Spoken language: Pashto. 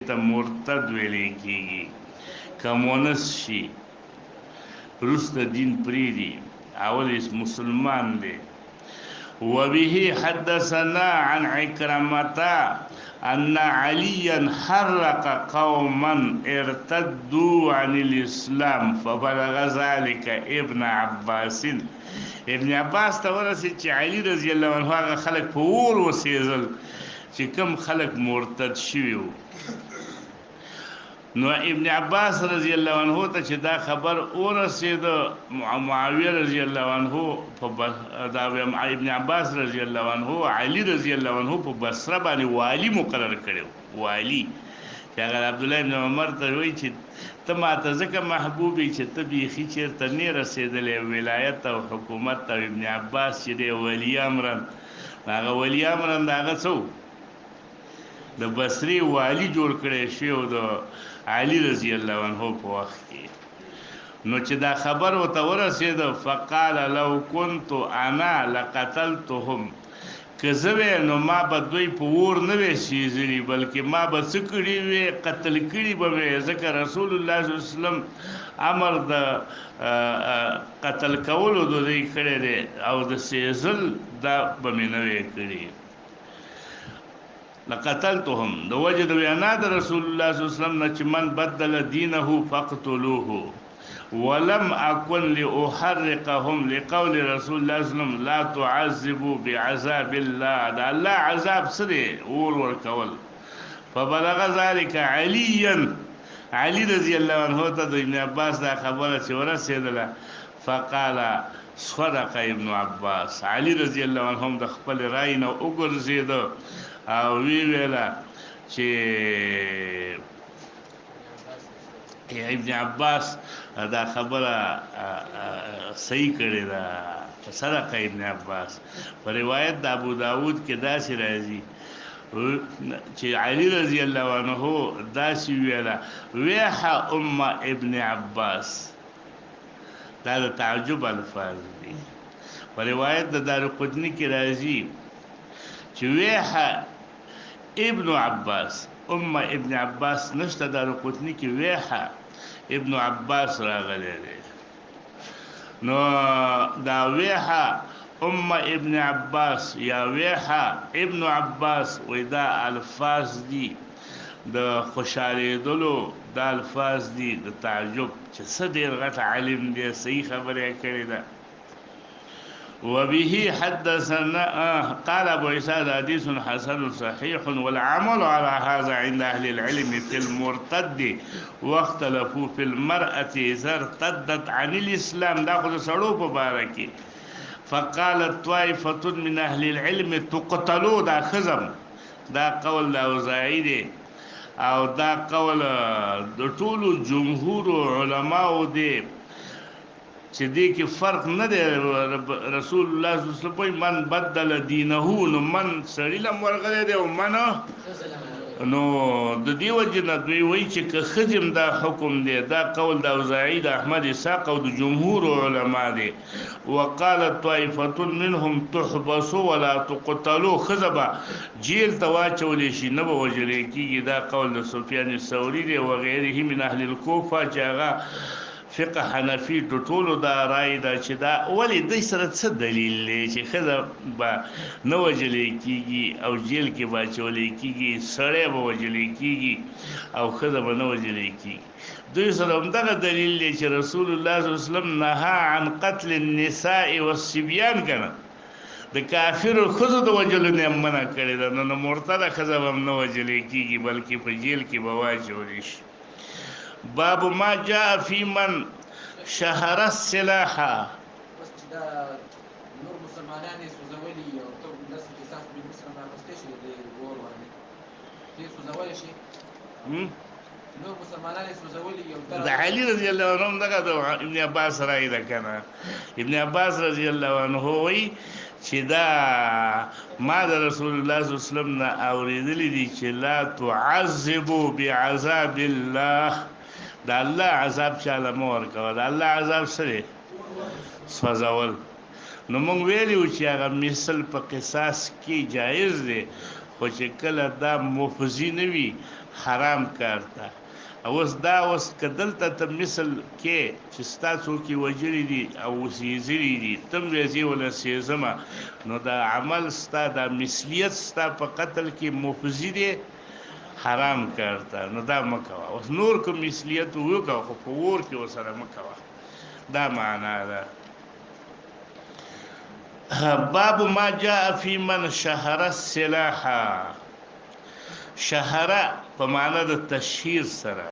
ته مرتد ویلې کیږي کمونست شي وروسته دین پریدي اول مسلمان دی وبه حدثنا عن عكرمة أن عليا حرق قوما ارتدوا عن الإسلام فبلغ ذلك ابن عباس ابن عباس ته ورسېد چې علي رضی الله عنه هغه خلک په اور وسېزل چې کوم خلک مرتد شوي وو نو ابن عباس رضی الله عنه ته چې دا خبر ورسېد معاویه رضی الله عنه دا ابن عباس رضی الله عنه علي رضی الله عنه په بصره باندې والی مقرر کړو والی چې هغه عبد الله بن عمر ته وایي چې ته ماته ځکه محبوبې چې ته بیخي چېرته نه رسېدلې ولایت او حکومت ته ابن عباس چې دی ولی امرن هغه ولی امرن د هغه څه د بصري والی جوړ کړی شوی او د علي رضی الله عنه په وخت کې نو چې دا خبر ورته ورسېد فقال لو كنت انا لقتلتهم که زه وې نو ما به دوی په اور نه وې سېزلي بلکې ما به څه کړي وې قتل کړي به وې ځکه رسول الله صلی الله علیه وسلم امر د قتل کولو د دوی کړی دی او د سېزل دا به مې نه وې کړي لقتلتهم د وجه د وینا د رسول الله صلی الله علیه وسلم نه چې من بدل دینه فقتلوه ولم اكن لاحرقهم لقول رسول الله صلی الله علیه وسلم لا تعذبوا بعذاب الله دا الله عذاب سره اور ورکول فبلغ ذلك عليا علي رضی الله عنه ته د ابن عباس دا خبره چې ورسېدله فقال صدق ابن عباس علي رضی الله عنه د خپل رای نه وګرځېد او وی ویلا چې ابن عباس دا خبره صحیح کړی دا صدق ابن عباس په روایت د ابو داود کې داسې راځي چې علي رضی الله عنه داسې ویلا ویحه ابن عباس دا د تعجب الفاظ دي په روایت د دارقطنی کې راځي چې ویحه ابن عباس ابن عباس نشته دارقطنی کې ویحه ابن عباس راغلی دی نو دا ویحه ابن عباس یا ویحه ابن عباس وې دا الفاظ دي د خوشالېدلو دا الفاظ دي د تعجب چې څه ډېر غټ عالم دی صحیح خبره کړې ده وبه حدثنا قال ابو عيسى حديث حسن صحيح والعمل على هذا عند اهل العلم في المرتد واختلفوا في المرأة اذا ارتدت عن الاسلام داخل سړو په باره کې فقالت طائفة من اهل العلم تقتلوا دا خزم دا قول دا اوزاعي دی او دا قول د ټولو جمهور علماء دی چې دې کې فرق نه دی رسول الله صلی الله علیه وسلم من بدل دینه نو من سړی لم ورغلی دی او من نو د دې وجه نه دوی وایي چې که خزم دا حکم دی دا قول د اوزاعي د احمد اسحاق او د جمهور علما دی وقالت طائفه منهم تحبسوا ولا تقتلوا خزبا جیل ته واچولی شي نه به وژلی کېږي دا قول د سفیان الثوري دی وغیره من اهل الکوفه چې هغه فقه حنفي ټولو دا رای دا چې دا ولې دوی سره څه دلیل دی چې ښځه به نه وژلی کېږي او جیل کې به اچولی کېږي سړی به وژلی کېږي او ښځه به نه وژلی کېږي دوی سره همدغه دلیل دی چې رسول الله صلی الله علیه وسلم نهى عن قتل النساء والصبیان کنه د کافرو ښځو د وژلو نه یې منع کړې ده نو مرتده ښځه به هم نه وژلی کېږي بلکې په جیل کې به واچولی شي باب ما جاء في من شهر السلاح نور مسلمانان سوزولي او ټول الناس چې تاسو به مسلمان راستشي د ور باندې چې سوزولي شي نور مسلمانان سوزولي او د علي رضی الله عنه دغه ابن عباس راي ده کنه ابن عباس رضی الله عنه وی چې دا ما د رسول الله صلی الله علیه وسلم نه اوریدلی دي چې لا تعذبوا بعذاب الله دا الله عذاب چاله مور کوي دا الله عذاب سره سوځول نو موږ ویلو چې هغه مثل په قصاص کې جایز دی خو چې کله دا مفضي نه وي حرام کار ته اوس دا اوس کدلته ته مثل کې چې ستا څوک یې وجلي دي او وسېزلي دي تم ویځې ولا سېزمه نو دا عمل ستا دا مثلیت ستا په قتل کې مفضي دی حرام کار ته نو دا مه کوه اوس نور که مثلیت وکړه خو په اور کې ورسره مه کوه دا معنا ده باب ما جاء في من شهر السلاح شهره په معنا د تشهیر سره